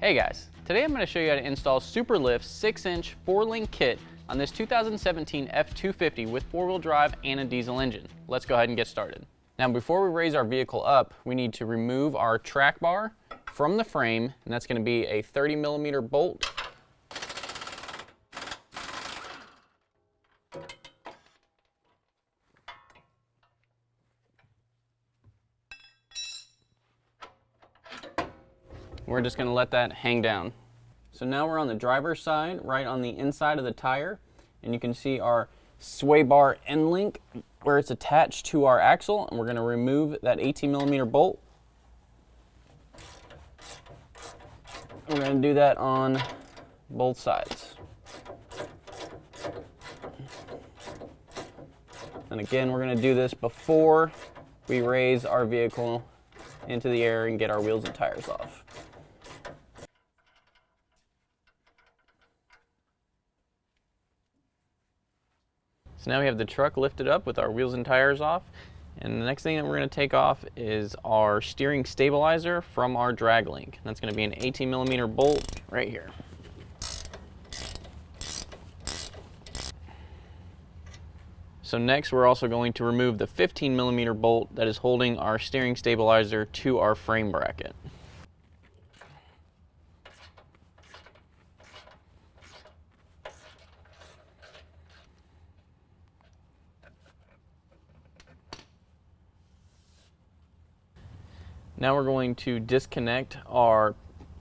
Hey guys, today I'm going to show you how to install Superlift's 6-inch 4-link kit on this 2017 F-250 with 4-wheel drive and a diesel engine. Let's go ahead and get started. Now before we raise our vehicle up, we need to remove our track bar from the frame, and that's going to be a 30mm bolt. We're just going to let that hang down. So now we're on the driver's side, right on the inside of the tire, and you can see our sway bar end link where it's attached to our axle, and we're going to remove that 18mm bolt. We're going to do that on both sides. And again, we're going to do this before we raise our vehicle into the air and get our wheels and tires off. So now we have the truck lifted up with our wheels and tires off, and the next thing that we're going to take off is our steering stabilizer from our drag link. That's going to be an 18mm bolt right here. So next we're also going to remove the 15mm bolt that is holding our steering stabilizer to our frame bracket. Now we're going to disconnect our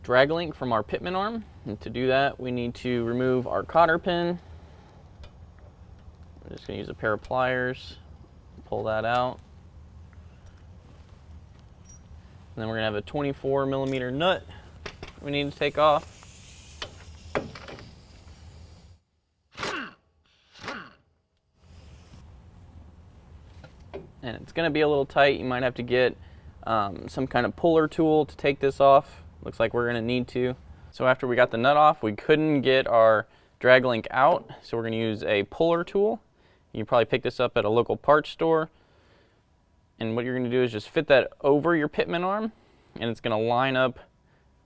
drag link from our pitman arm. And to do that, we need to remove our cotter pin. We're just going to use a pair of pliers, pull that out. And then we're going to have a 24mm nut we need to take off. And it's going to be a little tight. You might have to get some kind of puller tool to take this off. Looks like we're going to need to. So after we got the nut off, we couldn't get our drag link out, so we're going to use a puller tool. You probably pick this up at a local parts store. And what you're going to do is just fit that over your pitman arm, and it's going to line up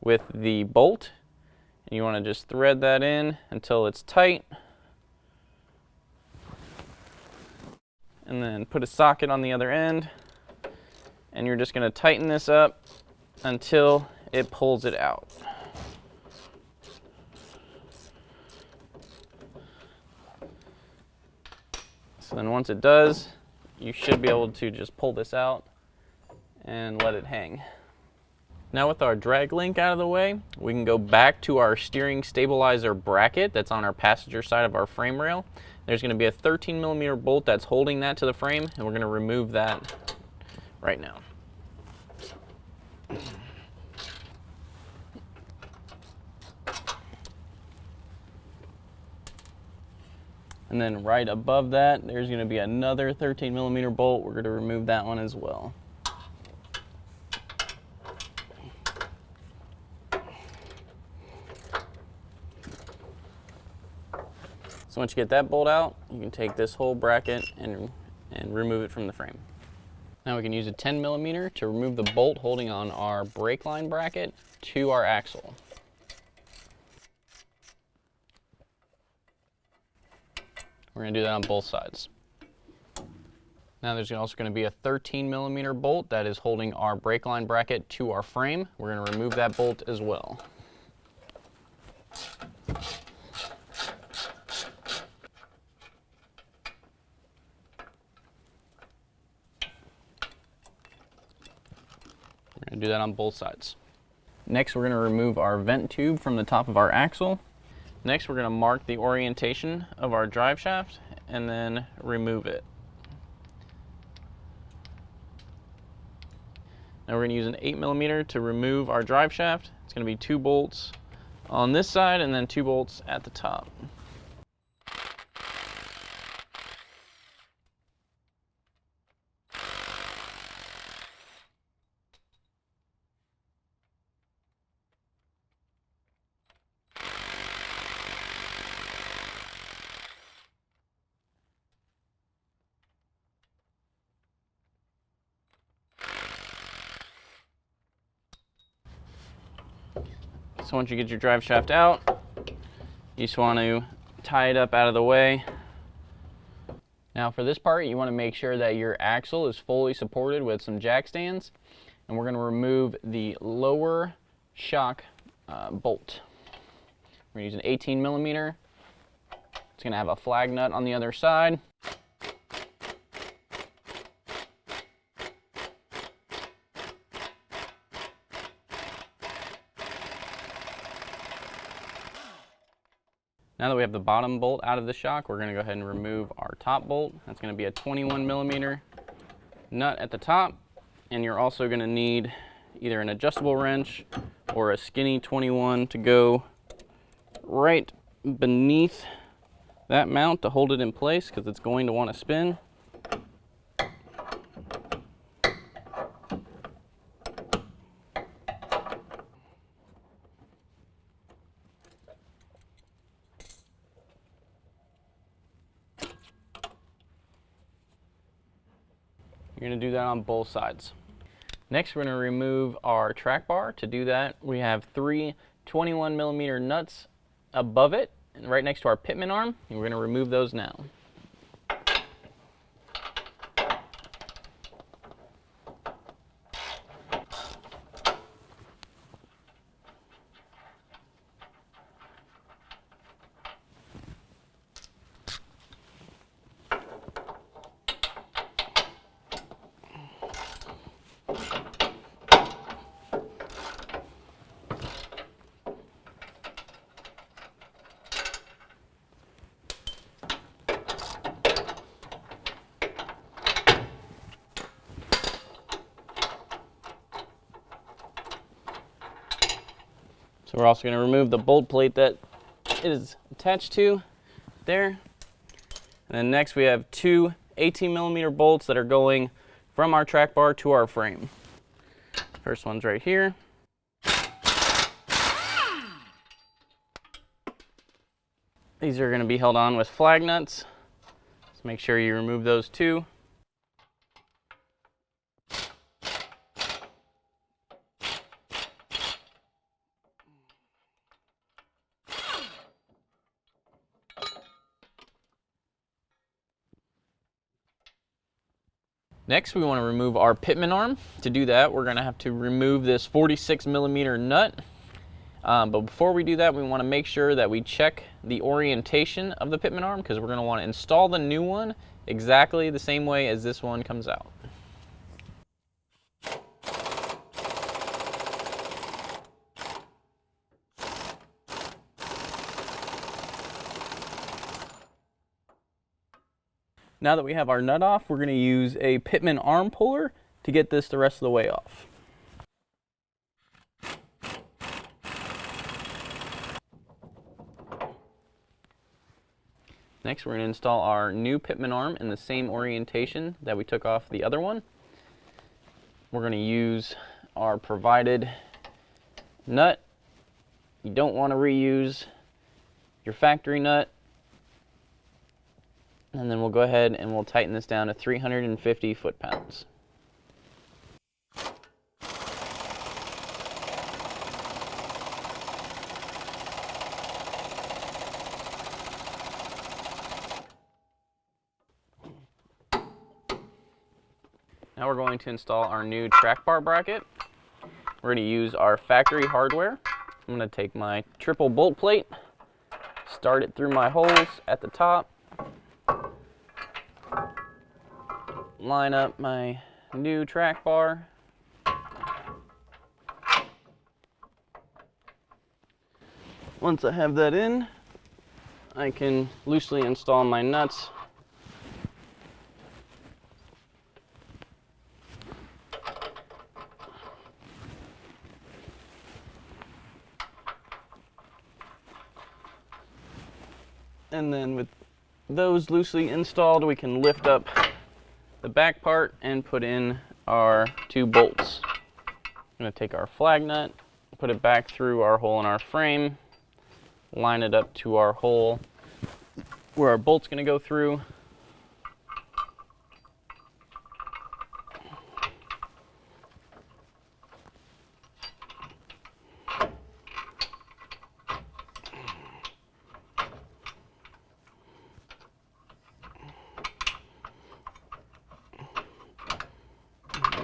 with the bolt. And you want to just thread that in until it's tight. And then put a socket on the other end. And you're just going to tighten this up until it pulls it out. So then once it does, you should be able to just pull this out and let it hang. Now with our drag link out of the way, we can go back to our steering stabilizer bracket that's on our passenger side of our frame rail. There's going to be a 13mm bolt that's holding that to the frame, and we're going to remove that right now. And then right above that, there's going to be another 13mm bolt. We're going to remove that one as well. So once you get that bolt out, you can take this whole bracket and remove it from the frame. Now we can use a 10mm to remove the bolt holding on our brake line bracket to our axle. We're going to do that on both sides. Now there's also going to be a 13mm bolt that is holding our brake line bracket to our frame. We're going to remove that bolt as well. We're going to do that on both sides. Next, we're going to remove our vent tube from the top of our axle. Next, we're going to mark the orientation of our drive shaft and then remove it. Now we're going to use an 8mm to remove our drive shaft. It's going to be 2 bolts on this side and then 2 bolts at the top. So once you get your drive shaft out, you just want to tie it up out of the way. Now for this part, you want to make sure that your axle is fully supported with some jack stands, and we're going to remove the lower shock bolt. We're going to use an 18 millimeter. It's going to have a flag nut on the other side. Now that we have the bottom bolt out of the shock, we're going to go ahead and remove our top bolt. That's going to be a 21 millimeter nut at the top, and you're also going to need either an adjustable wrench or a skinny 21 to go right beneath that mount to hold it in place, because it's going to want to spin. You're going to do that on both sides. Next, we're going to remove our track bar. To do that, we have 3 21 millimeter nuts above it, and right next to our pitman arm, and we're going to remove those now. So we're also going to remove the bolt plate that it is attached to there. And then next we have 2 18 millimeter bolts that are going from our track bar to our frame. First one's right here. These are going to be held on with flag nuts. So make sure you remove those too. Next, we want to remove our pitman arm. To do that, we're going to have to remove this 46 millimeter nut. But before we do that, we want to make sure that we check the orientation of the pitman arm, because we're going to want to install the new one exactly the same way as this one comes out. Now that we have our nut off, we're going to use a pitman arm puller to get this the rest of the way off. Next, we're going to install our new pitman arm in the same orientation that we took off the other one. We're going to use our provided nut. You don't want to reuse your factory nut. And then we'll go ahead and we'll tighten this down to 350 foot-pounds. Now we're going to install our new track bar bracket. We're going to use our factory hardware. I'm going to take my triple bolt plate, start it through my holes at the top, line up my new track bar. Once I have that in, I can loosely install my nuts. And then with those loosely installed, we can lift up the back part and put in our 2 bolts. I'm going to take our flag nut, put it back through our hole in our frame, line it up to our hole where our bolt's going to go through.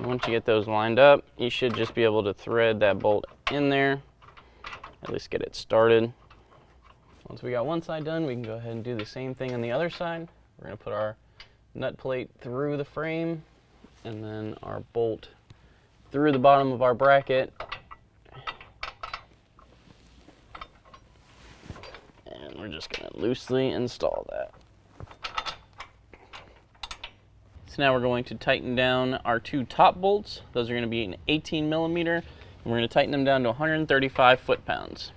once you get those lined up, you should just be able to thread that bolt in there, at least get it started. Once we got one side done, we can go ahead and do the same thing on the other side. We're going to put our nut plate through the frame and then our bolt through the bottom of our bracket. And we're just going to loosely install that. So now we're going to tighten down our two top bolts. Those are going to be an 18 millimeter, and we're going to tighten them down to 135 foot-pounds.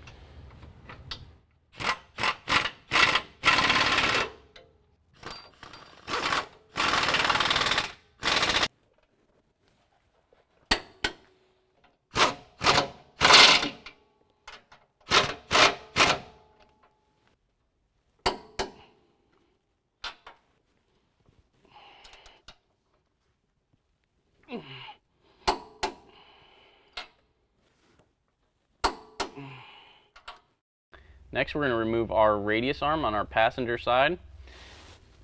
Next, we're going to remove our radius arm on our passenger side.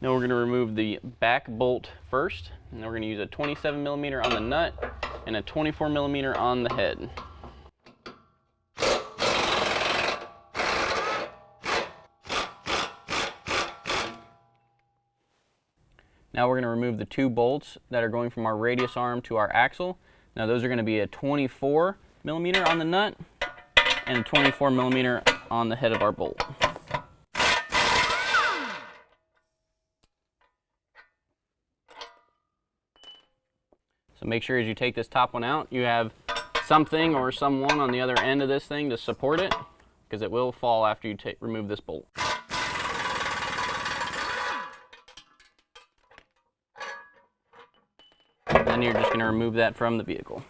Now we're going to remove the back bolt first, and then we're going to use a 27 millimeter on the nut and a 24 millimeter on the head. Now we're going to remove the two bolts that are going from our radius arm to our axle. Now those are going to be a 24 millimeter on the nut and a 24 millimeter on the head of our bolt. So make sure as you take this top one out, you have something or someone on the other end of this thing to support it, because it will fall after you remove this bolt. Then you're just going to remove that from the vehicle.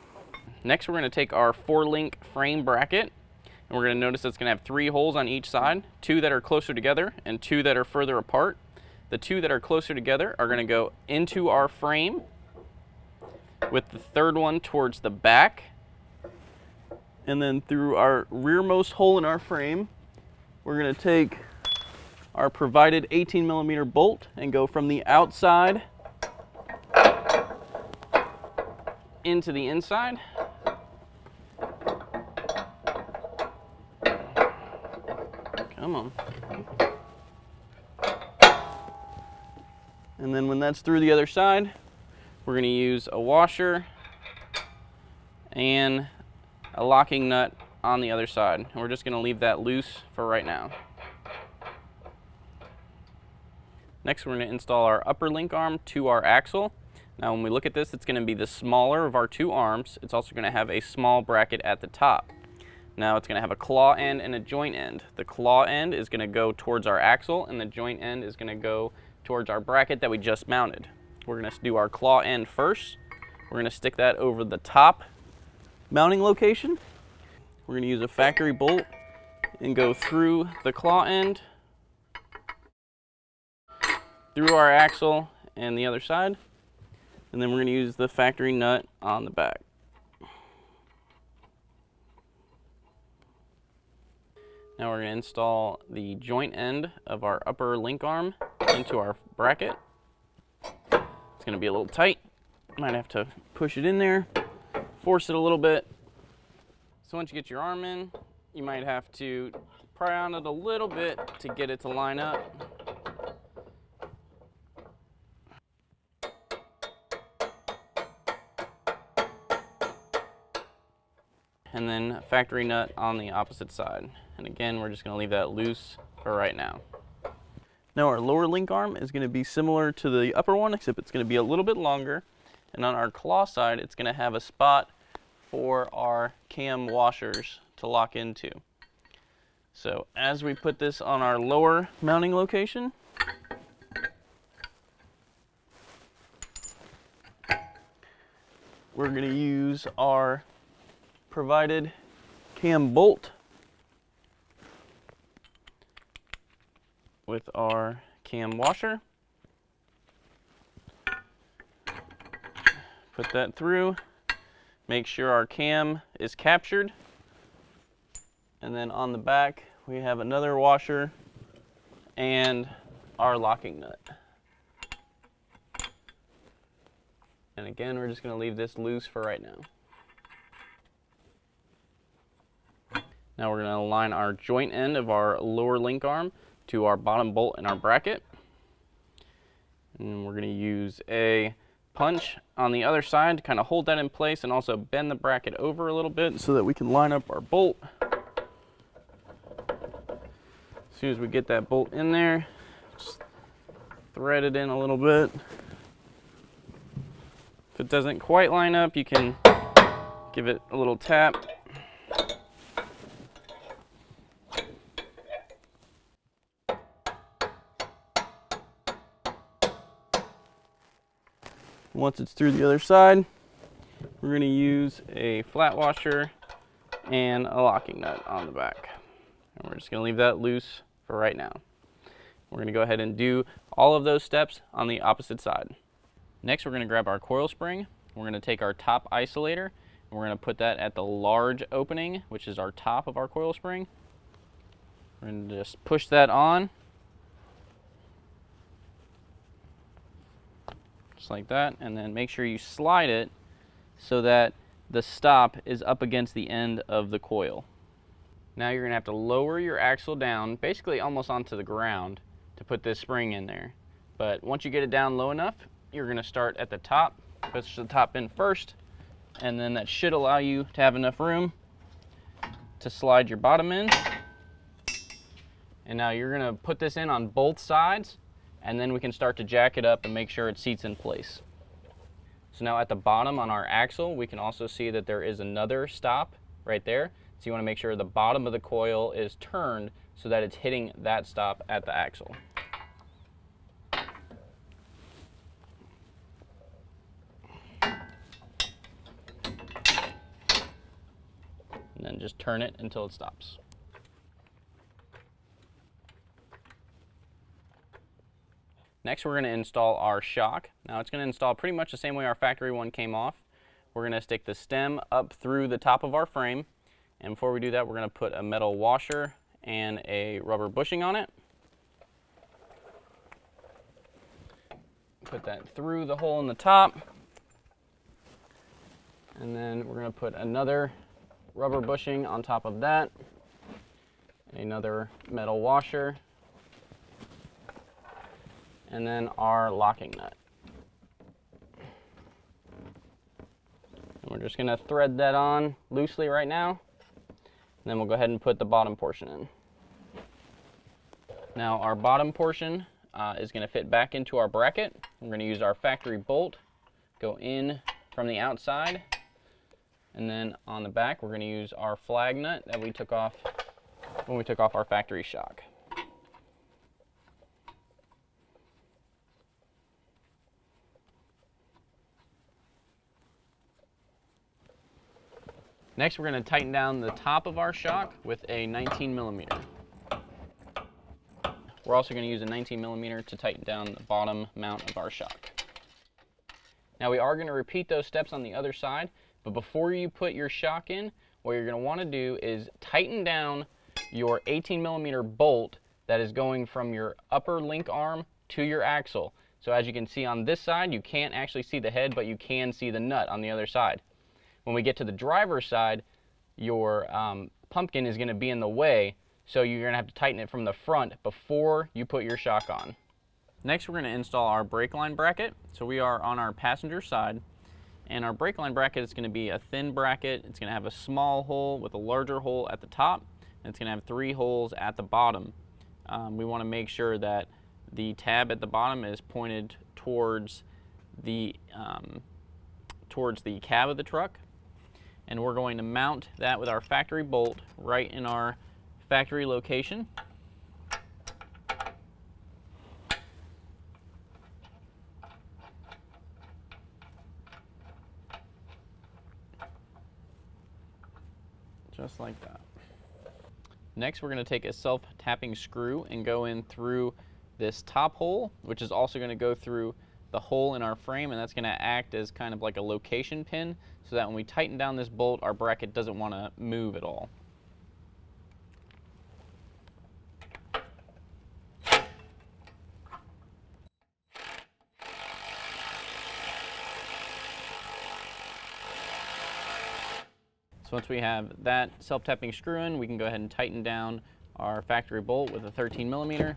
Next, we're going to take our 4-link frame bracket, and we're going to notice it's going to have 3 holes on each side, 2 that are closer together and 2 that are further apart. The 2 that are closer together are going to go into our frame, with the 3rd one towards the back, and then through our rearmost hole in our frame, we're going to take our provided 18 millimeter bolt and go from the outside into the inside. Come on. And then when that's through the other side, we're going to use a washer and a locking nut on the other side. And we're just going to leave that loose for right now. Next, we're going to install our upper link arm to our axle. Now when we look at this, it's going to be the smaller of our 2 arms. It's also going to have a small bracket at the top. Now it's going to have a claw end and a joint end. The claw end is going to go towards our axle, and the joint end is going to go towards our bracket that we just mounted. We're going to do our claw end first. We're going to stick that over the top mounting location. We're going to use a factory bolt and go through the claw end, through our axle and the other side. And then we're going to use the factory nut on the back. Now we're going to install the joint end of our upper link arm into our bracket. It's going to be a little tight. Might have to push it in there, force it a little bit. So once you get your arm in, you might have to pry on it a little bit to get it to line up. And then a factory nut on the opposite side. And again, we're just going to leave that loose for right now. Now our lower link arm is going to be similar to the upper one, except it's going to be a little bit longer. And on our claw side, it's going to have a spot for our cam washers to lock into. So as we put this on our lower mounting location, we're going to use our provided cam bolt with our cam washer. Put that through, make sure our cam is captured, and then on the back we have another washer and our locking nut. And again, we're just going to leave this loose for right now. Now we're going to align our joint end of our lower link arm to our bottom bolt in our bracket. And we're going to use a punch on the other side to kind of hold that in place and also bend the bracket over a little bit so that we can line up our bolt. As soon as we get that bolt in there, just thread it in a little bit. If it doesn't quite line up, you can give it a little tap. Once it's through the other side, we're going to use a flat washer and a locking nut on the back. And we're just going to leave that loose for right now. We're going to go ahead and do all of those steps on the opposite side. Next, we're going to grab our coil spring. We're going to take our top isolator and we're going to put that at the large opening, which is our top of our coil spring. We're going to just push that on. Just like that, and then make sure you slide it so that the stop is up against the end of the coil. Now you're going to have to lower your axle down, basically almost onto the ground, to put this spring in there. But once you get it down low enough, you're going to start at the top, push the top in first, and then that should allow you to have enough room to slide your bottom in. And now you're going to put this in on both sides, and then we can start to jack it up and make sure it seats in place. So now at the bottom on our axle, we can also see that there is another stop right there. So you want to make sure the bottom of the coil is turned so that it's hitting that stop at the axle. And then just turn it until it stops. Next, we're going to install our shock. Now it's going to install pretty much the same way our factory one came off. We're going to stick the stem up through the top of our frame. And before we do that, we're going to put a metal washer and a rubber bushing on it. Put that through the hole in the top. And then we're going to put another rubber bushing on top of that. Another metal washer. And then our locking nut. And we're just going to thread that on loosely right now. And then we'll go ahead and put the bottom portion in. Now our bottom portion is going to fit back into our bracket. We're going to use our factory bolt, go in from the outside, and then on the back we're going to use our flag nut that we took off when we took off our factory shock. Next, we're going to tighten down the top of our shock with a 19mm. We're also going to use a 19mm to tighten down the bottom mount of our shock. Now we are going to repeat those steps on the other side, but before you put your shock in, what you're going to want to do is tighten down your 18mm bolt that is going from your upper link arm to your axle. So as you can see on this side, you can't actually see the head, but you can see the nut on the other side. When we get to the driver's side, your pumpkin is going to be in the way, so you're going to have to tighten it from the front before you put your shock on. Next, we're going to install our brake line bracket. So we are on our passenger side, and our brake line bracket is going to be a thin bracket. It's going to have a small hole with a larger hole at the top, and it's going to have 3 holes at the bottom. We want to make sure that the tab at the bottom is pointed towards the cab of the truck. And we're going to mount that with our factory bolt right in our factory location. Just like that. Next, we're going to take a self-tapping screw and go in through this top hole, which is also going to go through the hole in our frame, and that's going to act as kind of like a location pin so that when we tighten down this bolt, our bracket doesn't want to move at all. So once we have that self-tapping screw in, we can go ahead and tighten down our factory bolt with a 13mm.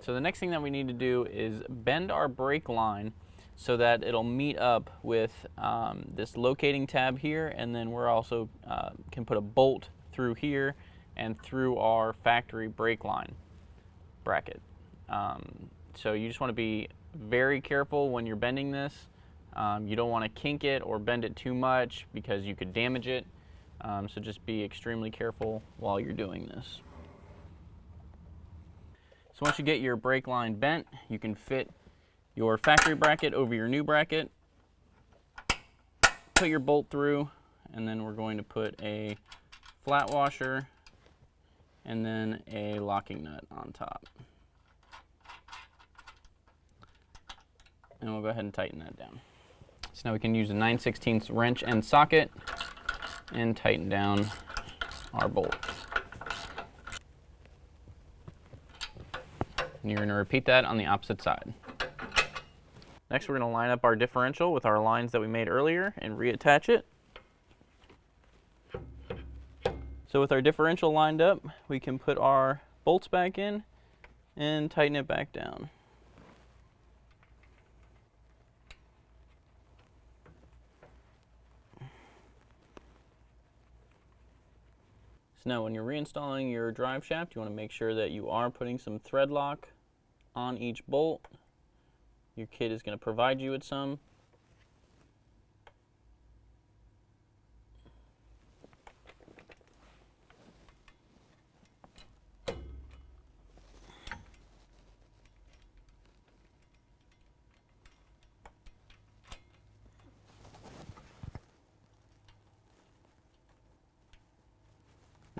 So the next thing that we need to do is bend our brake line so that it'll meet up with this locating tab here, and then we're also can put a bolt through here and through our factory brake line bracket. So you just want to be very careful when you're bending this. You don't want to kink it or bend it too much because you could damage it. So just be extremely careful while you're doing this. So once you get your brake line bent, you can fit your factory bracket over your new bracket, put your bolt through, and then we're going to put a flat washer and then a locking nut on top. And we'll go ahead and tighten that down. So now we can use a 9/16 wrench and socket and tighten down our bolt. And you're going to repeat that on the opposite side. Next, we're going to line up our differential with our lines that we made earlier and reattach it. So with our differential lined up, we can put our bolts back in and tighten it back down. So now when you're reinstalling your drive shaft, you want to make sure that you are putting some thread lock on each bolt. Your kit is going to provide you with some.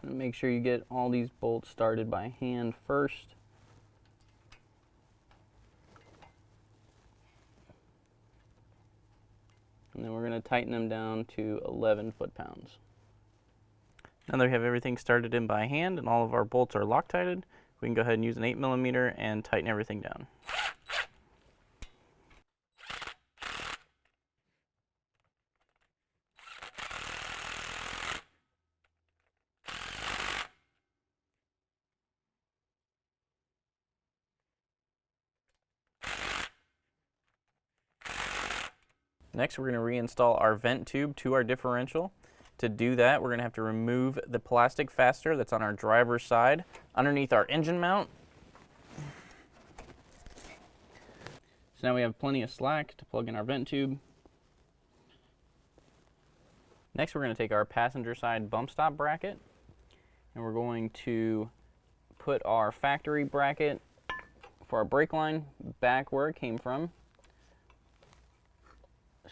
Make sure you get all these bolts started by hand first. And then we're going to tighten them down to 11 foot-pounds. Now that we have everything started in by hand and all of our bolts are Loctited, we can go ahead and use an 8mm and tighten everything down. Next, we're going to reinstall our vent tube to our differential. To do that, we're going to have to remove the plastic fastener that's on our driver's side underneath our engine mount. So now we have plenty of slack to plug in our vent tube. Next, we're going to take our passenger side bump stop bracket, and we're going to put our factory bracket for our brake line back where it came from.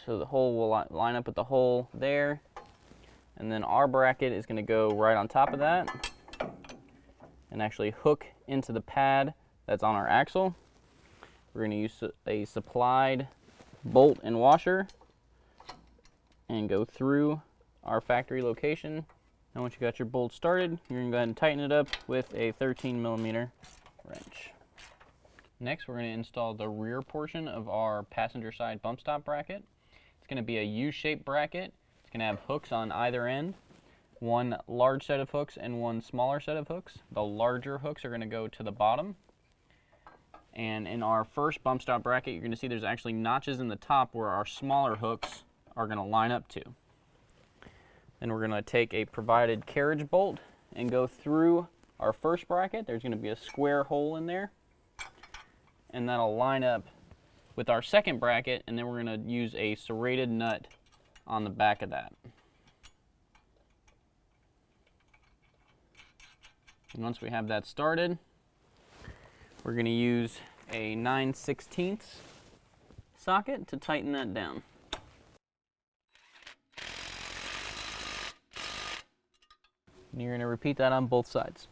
So the hole will line up with the hole there, and then our bracket is going to go right on top of that and actually hook into the pad that's on our axle. We're going to use a supplied bolt and washer and go through our factory location. Now once you got your bolt started, you're going to go ahead and tighten it up with a 13mm wrench. Next, we're going to install the rear portion of our passenger side bump stop bracket. It's going to be a U-shaped bracket. It's going to have hooks on either end, one large set of hooks and one smaller set of hooks. The larger hooks are going to go to the bottom. And in our first bump stop bracket, you're going to see there's actually notches in the top where our smaller hooks are going to line up to. Then we're going to take a provided carriage bolt and go through our first bracket. There's going to be a square hole in there, and that'll line up with our second bracket, and then we're going to use a serrated nut on the back of that. And once we have that started, we're going to use a 9/16 socket to tighten that down. And you're going to repeat that on both sides.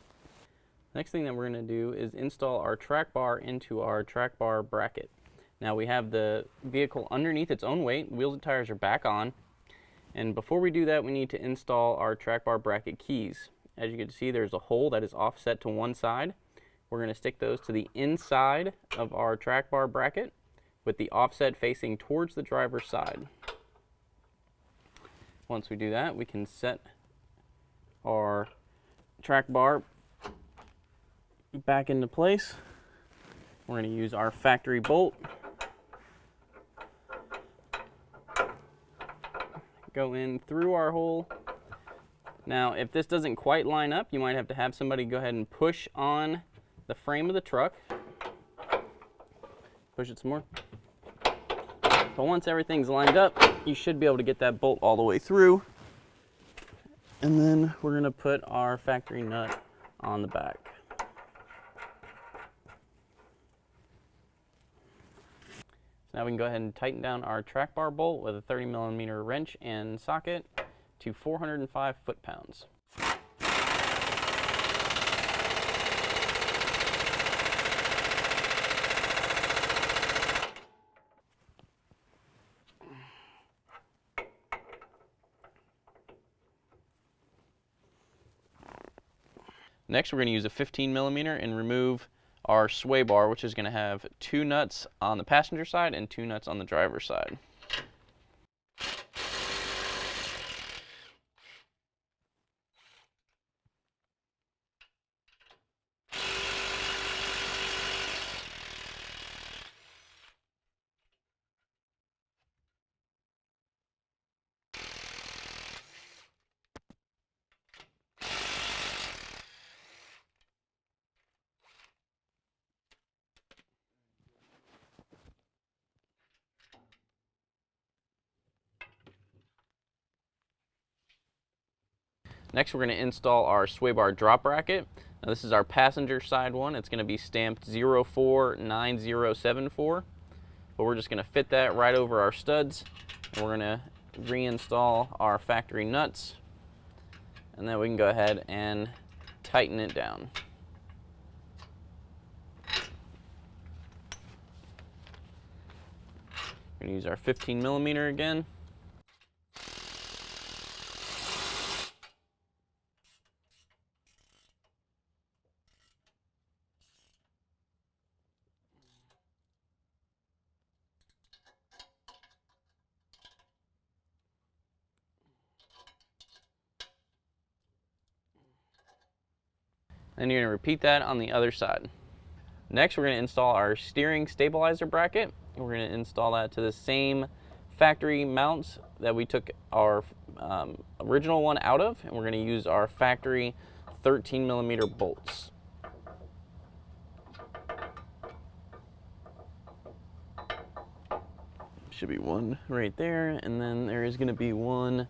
Next thing that we're going to do is install our track bar into our track bar bracket. Now we have the vehicle underneath its own weight, wheels and tires are back on, and before we do that we need to install our track bar bracket keys. as you can see, there's a hole that is offset to one side. We're going to stick those to the inside of our track bar bracket with the offset facing towards the driver's side. Once we do that, we can set our track bar back into place. We're going to use our factory bolt. Go in through our hole. Now, if this doesn't quite line up, you might have to have somebody go ahead and push on the frame of the truck. Push it some more. But once everything's lined up, you should be able to get that bolt all the way through. And then we're going to put our factory nut on the back. So now we can go ahead and tighten down our track bar bolt with a 30mm wrench and socket to 405 foot-pounds. Next, we're going to use a 15mm and remove our sway bar, which is going to have 2 nuts on the passenger side and 2 nuts on the driver's side. Next, we're going to install our sway bar drop bracket. Now, this is our passenger side one. It's going to be stamped 049074, but we're just going to fit that right over our studs, and we're going to reinstall our factory nuts, and then we can go ahead and tighten it down. We're going to use our 15mm again. Then you're going to repeat that on the other side. Next, we're going to install our steering stabilizer bracket. We're going to install that to the same factory mounts that we took our original one out of, and we're going to use our factory 13mm bolts. Should be one right there, and then there is going to be one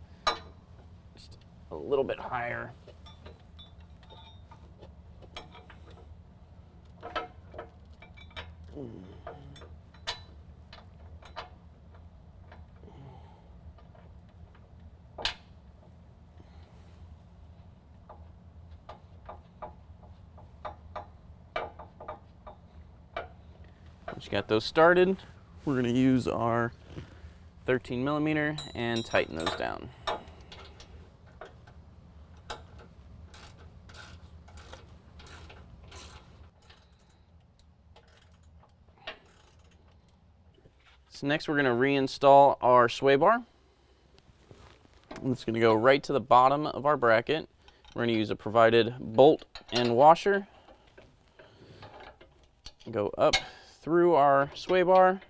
just a little bit higher. Once you got those started, we're going to use our 13mm and tighten those down. So next we're going to reinstall our sway bar. It's going to go right to the bottom of our bracket. We're going to use a provided bolt and washer. Go up through our sway bar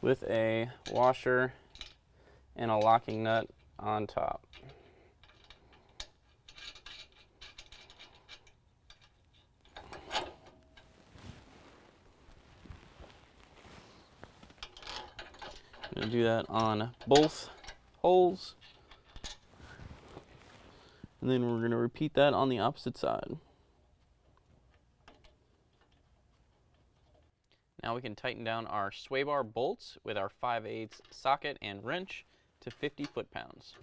with a washer and a locking nut on top. I'm going to do that on both holes, and then we're going to repeat that on the opposite side. Now we can tighten down our sway bar bolts with our 5/8 socket and wrench to 50 foot-pounds.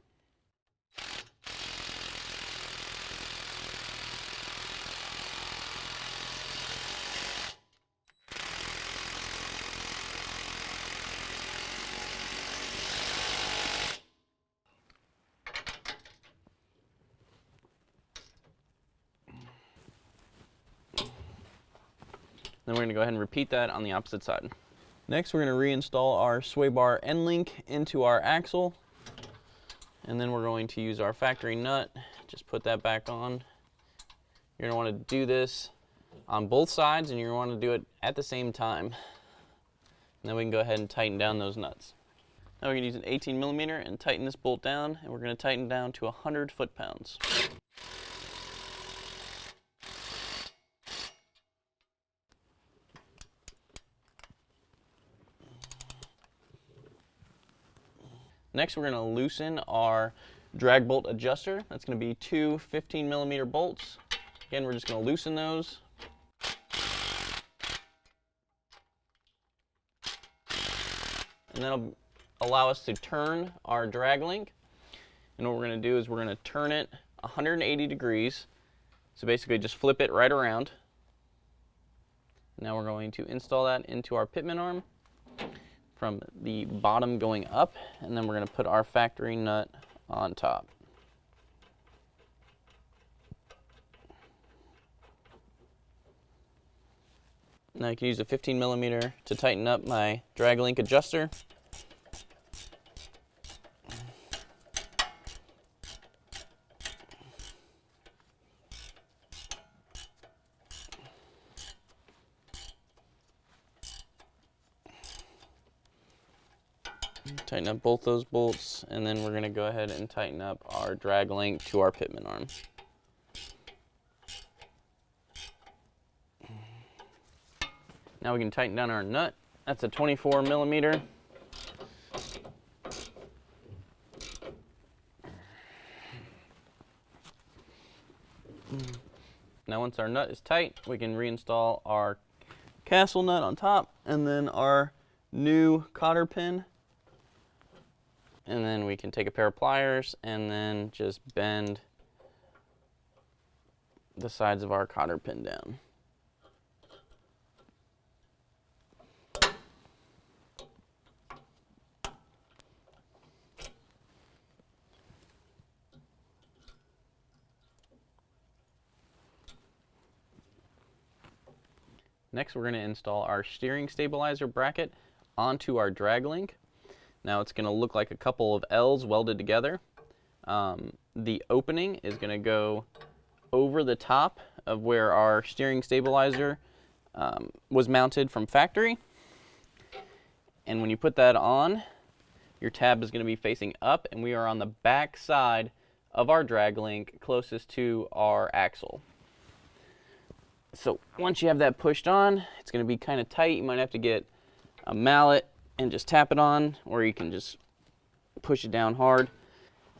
Then we're going to go ahead and repeat that on the opposite side. Next, we're going to reinstall our sway bar end link into our axle. And then we're going to use our factory nut. Just put that back on. You're going to want to do this on both sides, and you're going to want to do it at the same time. And then we can go ahead and tighten down those nuts. Now we're going to use an 18mm and tighten this bolt down, and we're going to tighten down to 100 foot-pounds. Next, we're going to loosen our drag bolt adjuster. That's going to be two 15mm bolts. Again, we're just going to loosen those. And that'll allow us to turn our drag link. And what we're going to do is we're going to turn it 180 degrees. So basically just flip it right around. Now we're going to install that into our pitman arm from the bottom going up, and then we're going to put our factory nut on top. Now I can use a 15mm to tighten up my drag link adjuster. Tighten up both those bolts, and then we're going to go ahead and tighten up our drag link to our pitman arm. Now we can tighten down our nut. That's a 24mm. Now once our nut is tight, we can reinstall our castle nut on top, and then our new cotter pin. And then we can take a pair of pliers and then just bend the sides of our cotter pin down. Next, we're going to install our steering stabilizer bracket onto our drag link. Now it's going to look like a couple of L's welded together. The opening is going to go over the top of where our steering stabilizer was mounted from factory. And when you put that on, your tab is going to be facing up, and we are on the back side of our drag link closest to our axle. So once you have that pushed on, it's going to be kind of tight. You might have to get a mallet and just tap it on, or you can just push it down hard.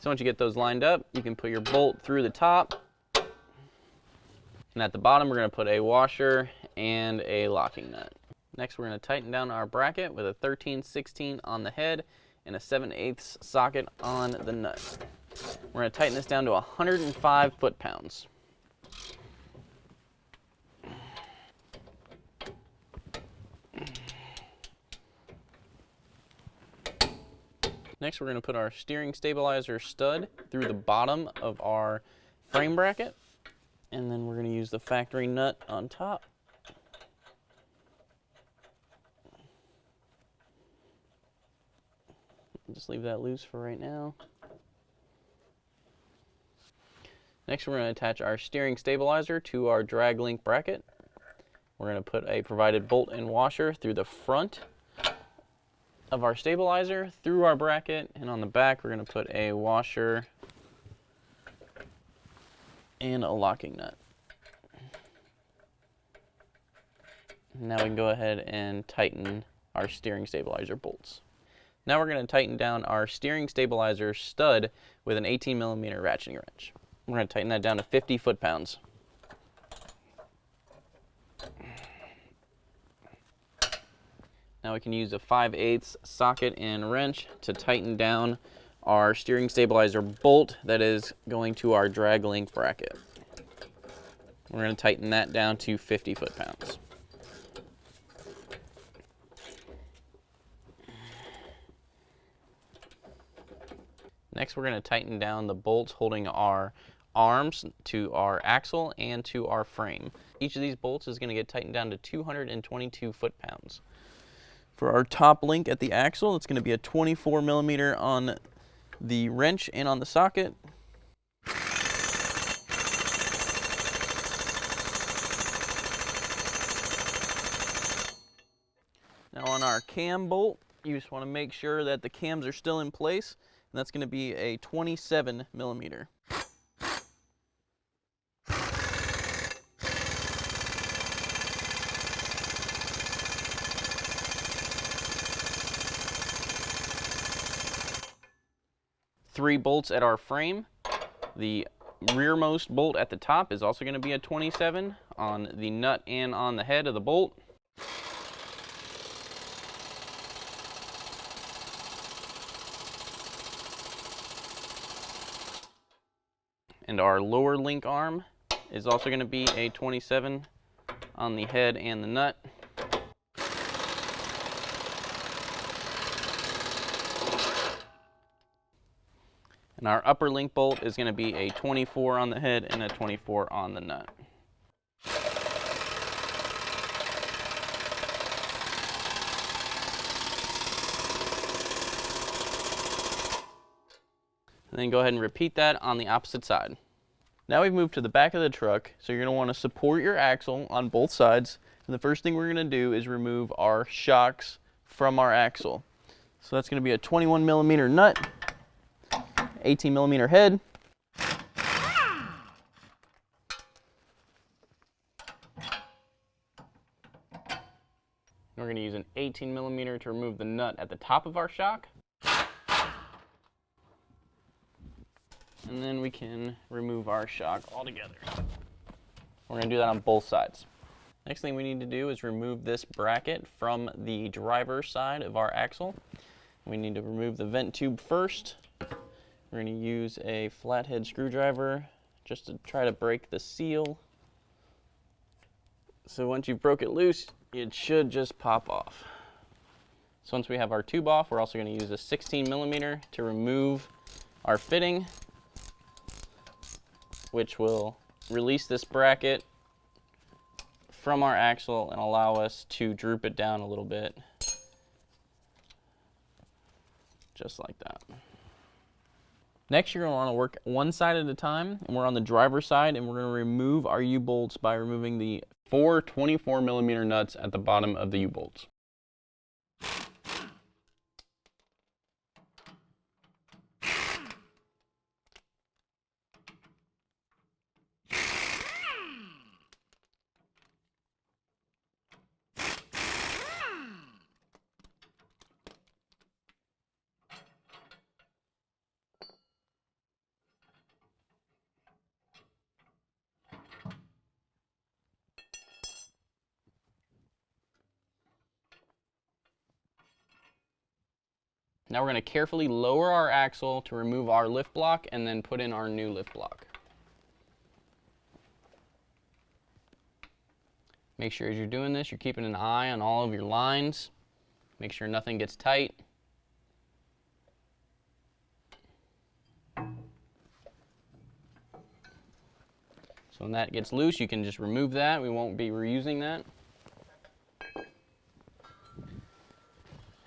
So once you get those lined up, you can put your bolt through the top. And at the bottom, we're going to put a washer and a locking nut. Next, we're going to tighten down our bracket with a 13/16 on the head and a 7/8 socket on the nut. We're going to tighten this down to 105 foot-pounds. Next, we're going to put our steering stabilizer stud through the bottom of our frame bracket, and then we're going to use the factory nut on top. Just leave that loose for right now. Next, we're going to attach our steering stabilizer to our drag link bracket. We're going to put a provided bolt and washer through the front of our stabilizer, through our bracket, and on the back we're going to put a washer and a locking nut. Now we can go ahead and tighten our steering stabilizer bolts. Now we're going to tighten down our steering stabilizer stud with an 18mm ratcheting wrench. We're going to tighten that down to 50 foot-pounds. Now we can use a 5/8 socket and wrench to tighten down our steering stabilizer bolt that is going to our drag link bracket. We're going to tighten that down to 50 foot-pounds. Next, we're going to tighten down the bolts holding our arms to our axle and to our frame. Each of these bolts is going to get tightened down to 222 foot-pounds. For our top link at the axle, it's going to be a 24 millimeter on the wrench and on the socket. Now on our cam bolt, you just want to make sure that the cams are still in place, and that's going to be a 27 millimeter. Three bolts at our frame. The rearmost bolt at the top is also going to be a 27 on the nut and on the head of the bolt. And our lower link arm is also going to be a 27 on the head and the nut. And our upper link bolt is going to be a 24 on the head and a 24 on the nut. And then go ahead and repeat that on the opposite side. Now we've moved to the back of the truck, so you're going to want to support your axle on both sides. And the first thing we're going to do is remove our shocks from our axle. So that's going to be a 21 millimeter nut, 18 millimeter head, we're going to use an 18 millimeter to remove the nut at the top of our shock. And then we can remove our shock altogether. We're going to do that on both sides. Next thing we need to do is remove this bracket from the driver's side of our axle. We need to remove the vent tube first. We're going to use a flathead screwdriver just to try to break the seal. So once you've broke it loose, it should just pop off. So once we have our tube off, we're also going to use a 16 millimeter to remove our fitting, which will release this bracket from our axle and allow us to droop it down a little bit, just like that. Next, you're going to want to work one side at a time, and we're on the driver's side, and we're going to remove our U-bolts by removing the 4 24 millimeter nuts at the bottom of the U-bolts. Now we're going to carefully lower our axle to remove our lift block and then put in our new lift block. Make sure as you're doing this, you're keeping an eye on all of your lines. Make sure nothing gets tight. So when that gets loose, you can just remove that. We won't be reusing that.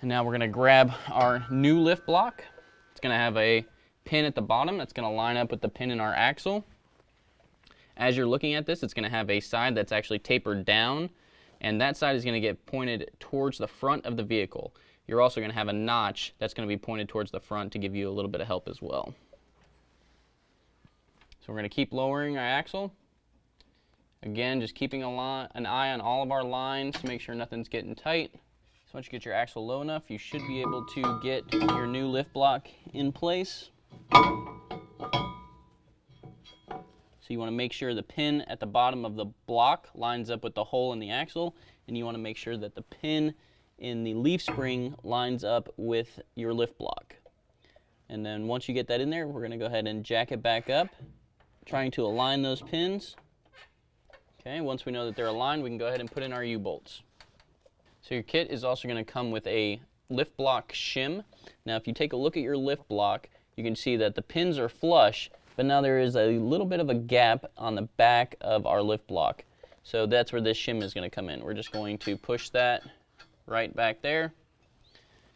And now we're going to grab our new lift block. It's going to have a pin at the bottom that's going to line up with the pin in our axle. As you're looking at this, it's going to have a side that's actually tapered down, and that side is going to get pointed towards the front of the vehicle. You're also going to have a notch that's going to be pointed towards the front to give you a little bit of help as well. So we're going to keep lowering our axle. Again, just keeping an eye on all of our lines to make sure nothing's getting tight. So once you get your axle low enough, you should be able to get your new lift block in place. So you want to make sure the pin at the bottom of the block lines up with the hole in the axle, and you want to make sure that the pin in the leaf spring lines up with your lift block. And then once you get that in there, we're going to go ahead and jack it back up, trying to align those pins. Okay, once we know that they're aligned, we can go ahead and put in our U-bolts. So your kit is also going to come with a lift block shim. Now if you take a look at your lift block, you can see that the pins are flush, But now there is a little bit of a gap on the back of our lift block. So that's where this shim is going to come in. We're just going to push that right back there.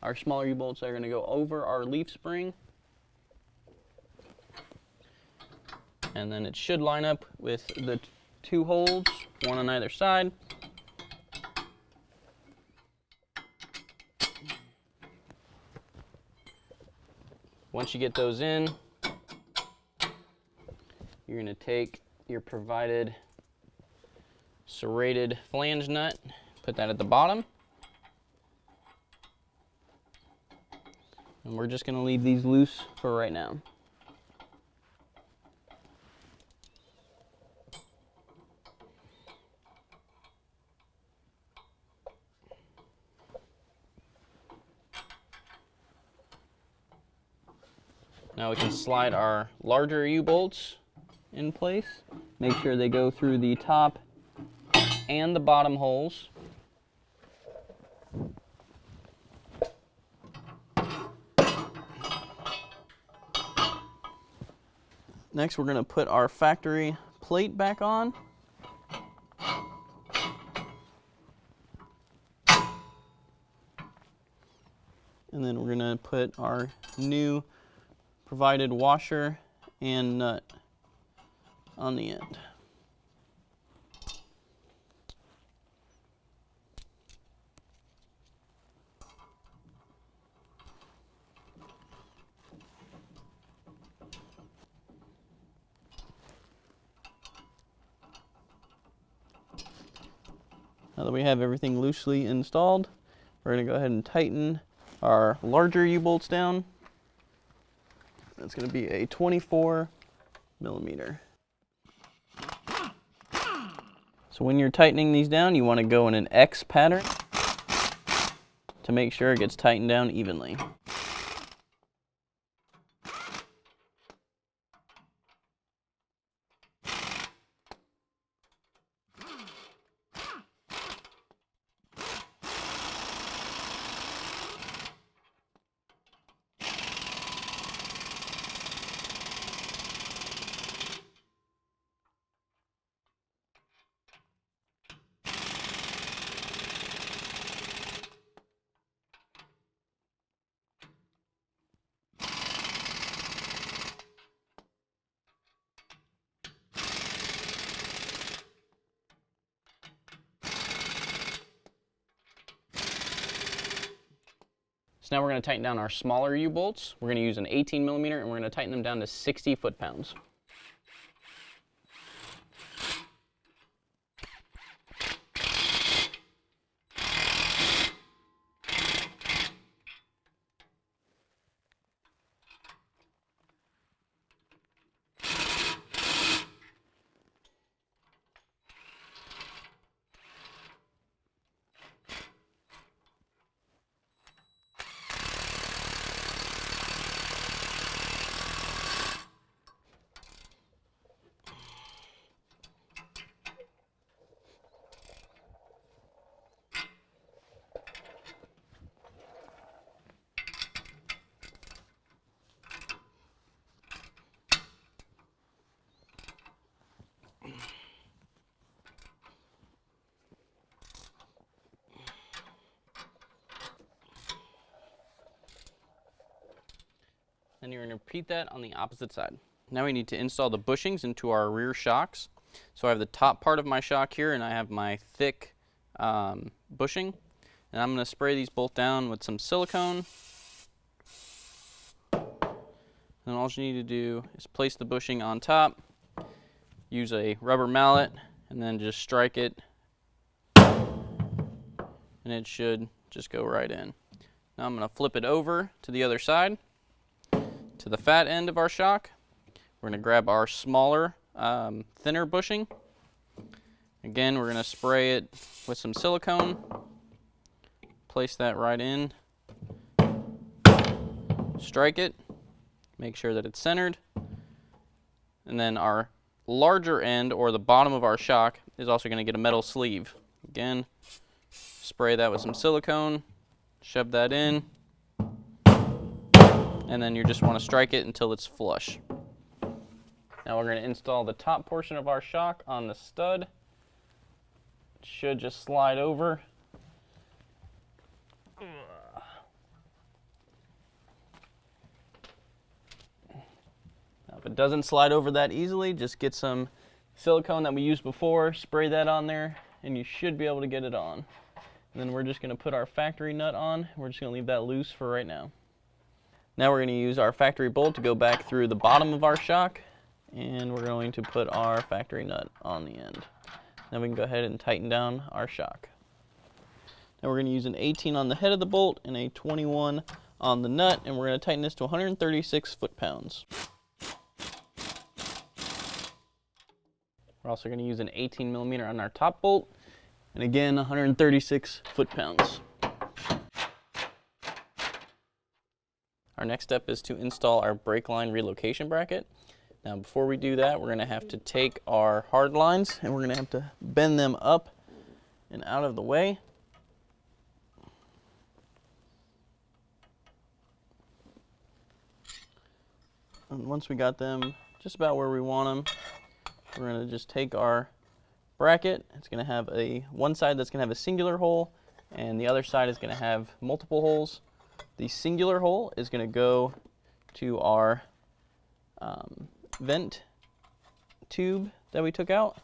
Our smaller U-bolts are going to go over our leaf spring. And then it should line up with the two holes, one on either side. Once you get those in, you're going to take your provided serrated flange nut, put that at the bottom. And we're just going to leave these loose for right now. Now we can slide our larger U-bolts in place. Make sure they go through the top and the bottom holes. Next, we're going to put our factory plate back on. And then we're going to put our new provided washer and nut on the end. Now that we have everything loosely installed, we're going to go ahead and tighten our larger U-bolts down. That's going to be a 24 millimeter. So when you're tightening these down, you want to go in an X pattern to make sure it gets tightened down evenly. So now we're going to tighten down our smaller U-bolts. We're going to use an 18 millimeter and we're going to tighten them down to 60 foot-pounds. Then you're going to repeat that on the opposite side. Now we need to install the bushings into our rear shocks. So I have the top part of my shock here and I have my thick bushing. And I'm going to spray these both down with some silicone. And all you need to do is place the bushing on top, use a rubber mallet, and then just strike it. And it should just go right in. Now I'm going to flip it over to the other side, to the fat end of our shock. We're going to grab our smaller, thinner bushing. Again, we're going to spray it with some silicone. Place that right in. Strike it. Make sure that it's centered. And then our larger end, or the bottom of our shock, is also going to get a metal sleeve. Again, spray that with some silicone. Shove that in. And then you just want to strike it until it's flush. Now we're going to install the top portion of our shock on the stud. It should just slide over. Now if it doesn't slide over that easily, just get some silicone that we used before, spray that on there, and you should be able to get it on. And then we're just going to put our factory nut on. We're just going to leave that loose for right now. Now we're going to use our factory bolt to go back through the bottom of our shock, and we're going to put our factory nut on the end. Then we can go ahead and tighten down our shock. Now we're going to use an 18 on the head of the bolt and a 21 on the nut, and we're going to tighten this to 136 foot-pounds. We're also going to use an 18 millimeter on our top bolt, and again 136 foot-pounds. Our next step is to install our brake line relocation bracket. Now before we do that, we're going to have to take our hard lines and we're going to have to bend them up and out of the way. And once we got them just about where we want them, we're going to just take our bracket. It's going to have one side that's going to have a singular hole, and the other side is going to have multiple holes. The singular hole is going to go to our vent tube that we took out.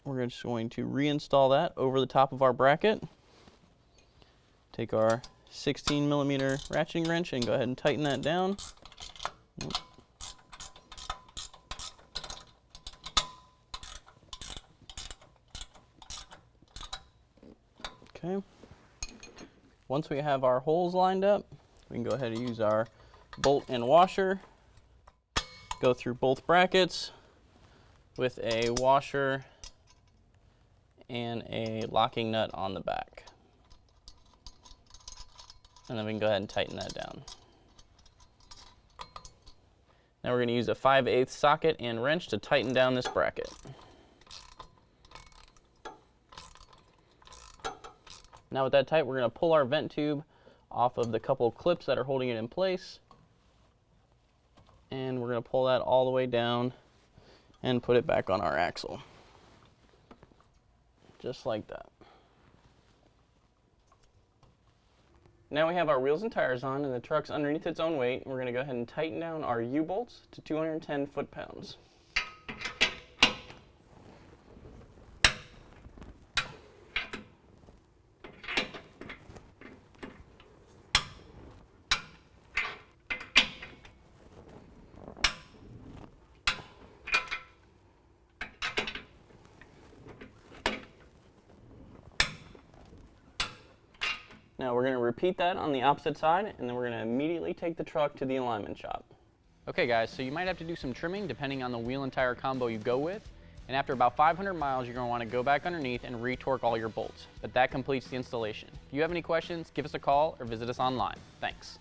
We're just going to reinstall that over the top of our bracket. Take our 16 millimeter ratcheting wrench and go ahead and tighten that down. Okay. Once we have our holes lined up, we can go ahead and use our bolt and washer. Go through both brackets with a washer and a locking nut on the back. And then we can go ahead and tighten that down. Now we're going to use a 5/8 socket and wrench to tighten down this bracket. Now with that tight, we're going to pull our vent tube off of the couple clips that are holding it in place. And we're going to pull that all the way down and put it back on our axle. Just like that. Now we have our wheels and tires on and the truck's underneath its own weight. We're going to go ahead and tighten down our U-bolts to 210 foot-pounds. Now we're going to repeat that on the opposite side, and then we're going to immediately take the truck to the alignment shop. Okay guys, so you might have to do some trimming depending on the wheel and tire combo you go with, and after about 500 miles you're going to want to go back underneath and re-torque all your bolts, but that completes the installation. If you have any questions, give us a call or visit us online. Thanks.